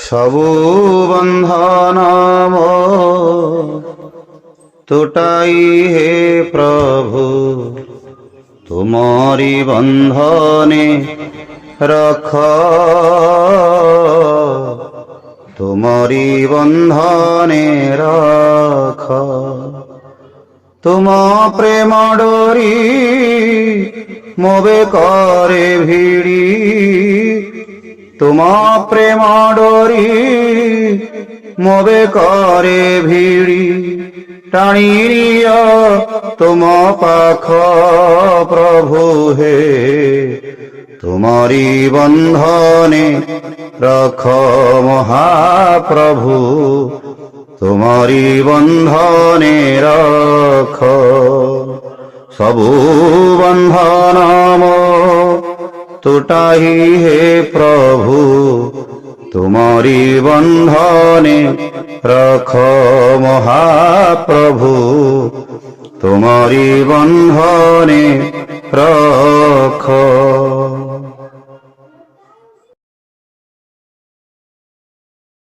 সবু বন্ধন টুটাই হে প্রভু, তুমরি বন্ধনে রখ, তুমরি বন্ধনে রখ। তুম প্রেম ডোরি মোবে করে ভিড়ি, তুম প্রেম ডোরি মোবে করে ভিড়ি। টানি নিয় তুম পাখ প্রভু হে, তুমরি বন্ধনে রখ মহাপ্রভু, তুমরি বন্ধনে রখ। সবু বন্ধন টুটাই হে প্রভু, তুমরি বন্ধনে রখ মহাপ্রভু, তুমরি বন্ধনে রখ।